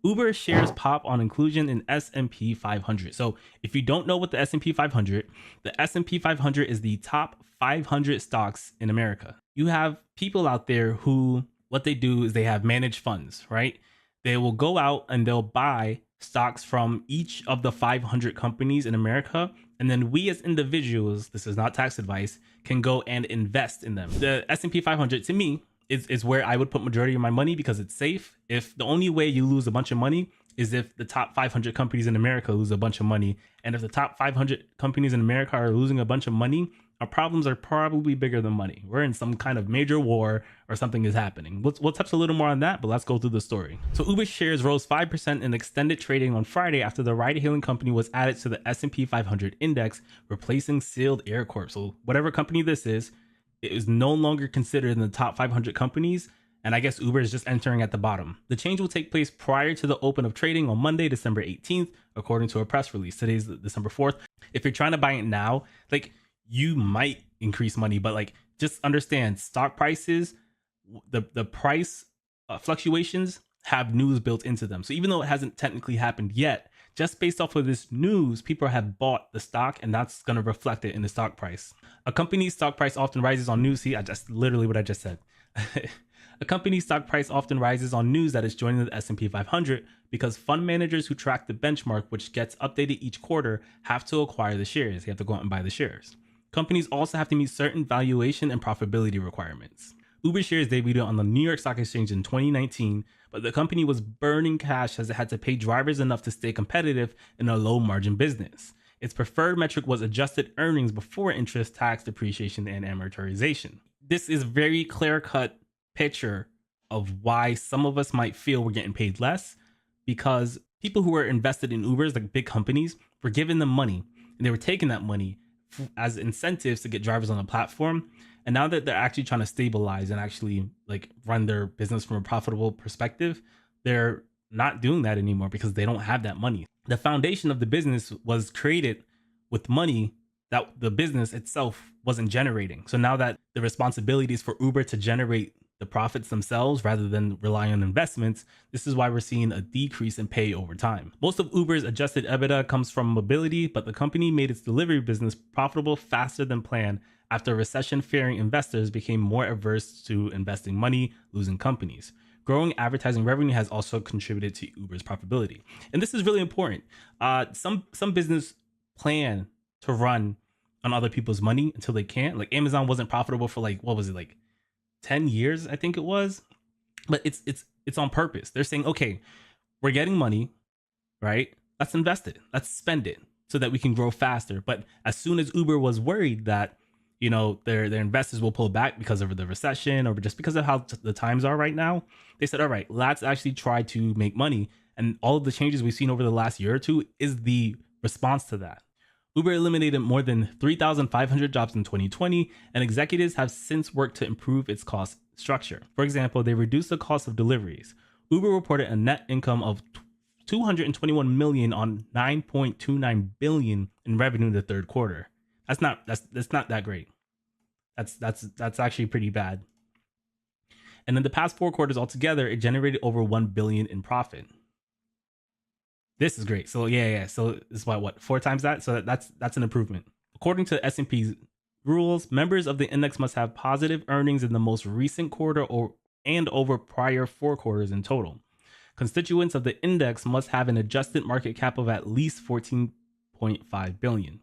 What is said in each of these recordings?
Uber shares pop on inclusion in S&P 500. So if you don't know what the S&P 500, the S&P 500 is the top 500 stocks in America. You have people out there who, what they do is they have managed funds, right? They will go out and they'll buy stocks from each of the 500 companies in America. And then we as individuals, this is not tax advice, can go and invest in them. The S&P 500 to me is where I would put majority of my money because it's safe. If the only way you lose a bunch of money is if the top 500 companies in America lose a bunch of money. And if the top 500 companies in America are losing a bunch of money, our problems are probably bigger than money. We're in some kind of major war or something is happening. We'll touch a little more on that, but let's go through the story. So Uber shares rose 5% in extended trading on Friday after the ride-hailing company was added to the S&P 500 index, replacing Sealed Air Corp. So whatever company this is, it is no longer considered in the top 500 companies, and I guess Uber is just entering at the bottom. The change will take place prior to the open of trading on Monday, December 18th, according to a press release. Today's December 4th. If you're trying to buy it now, like, you might increase money, but like, just understand stock prices, the price fluctuations have news built into them. So even though it hasn't technically happened yet, just based off of this news, people have bought the stock, and that's going to reflect it in the stock price. A company's stock price often rises on news. See, I just literally what I just said. A company's stock price often rises on news that it's joining the S&P 500 because fund managers who track the benchmark, which gets updated each quarter, have to acquire the shares. They have to go out and buy the shares. Companies also have to meet certain valuation and profitability requirements. Uber shares debuted on the New York Stock Exchange in 2019, but the company was burning cash as it had to pay drivers enough to stay competitive in a low margin business. Its preferred metric was adjusted earnings before interest, tax, depreciation, and amortization. This is very clear-cut picture of why some of us might feel we're getting paid less, because people who were invested in Ubers, like big companies, were giving them money, and they were taking that money as incentives to get drivers on the platform. And now that they're actually trying to stabilize and actually like run their business from a profitable perspective, they're not doing that anymore because they don't have that money. The foundation of the business was created with money that the business itself wasn't generating. So now that the responsibility is for Uber to generate the profits themselves rather than rely on investments, this is why we're seeing a decrease in pay over time. Most of Uber's adjusted EBITDA comes from mobility, but the company made its delivery business profitable faster than planned after recession-fearing investors became more averse to investing money, losing companies. Growing advertising revenue has also contributed to Uber's profitability. And this is really important. Some business plan to run on other people's money until they can't. Like Amazon wasn't profitable for like, what was it, like 10 years, I think it was. But it's on purpose. They're saying, okay, we're getting money, right? Let's invest it. Let's spend it so that we can grow faster. But as soon as Uber was worried that, you know, their investors will pull back because of the recession or just because of how the times are right now, they said, all right, let's actually try to make money. And all of the changes we've seen over the last year or two is the response to that. Uber eliminated more than 3,500 jobs in 2020, and executives have since worked to improve its cost structure. For example, they reduced the cost of deliveries. Uber reported a net income of $221 million on $9.29 billion in revenue in the third quarter. That's not that great. That's actually pretty bad. And in the past 4 quarters altogether, it generated over $1 billion in profit. This is great. So yeah. So it's what 4 times that. So that's an improvement. According to S&P's rules, members of the index must have positive earnings in the most recent quarter and over prior 4 quarters in total. Constituents of the index must have an adjusted market cap of at least $14.5 billion.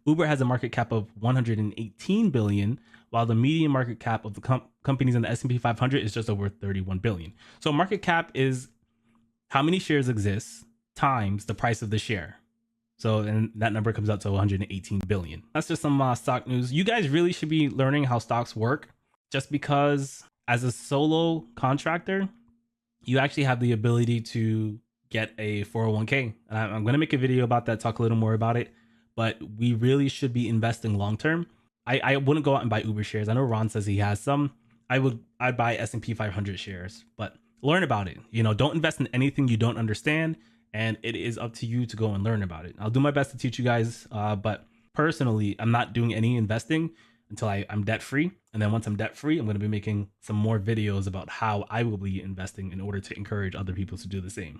Uber has a market cap of $118 billion, while the median market cap of the companies in the S&P 500 is just over $31 billion. So market cap is how many shares exist times the price of the share. So, and that number comes out to 118 billion. That's just some stock news. You guys really should be learning how stocks work, just because as a solo contractor, you actually have the ability to get a 401k. And I'm going to make a video about that, talk a little more about it, but we really should be investing long-term. I wouldn't go out and buy Uber shares. I know Ron says he has some. I'd buy S&P 500 shares, but learn about it. You know, don't invest in anything you don't understand. And it is up to you to go and learn about it. I'll do my best to teach you guys, but personally, I'm not doing any investing until I'm debt free. And then once I'm debt free, I'm going to be making some more videos about how I will be investing in order to encourage other people to do the same.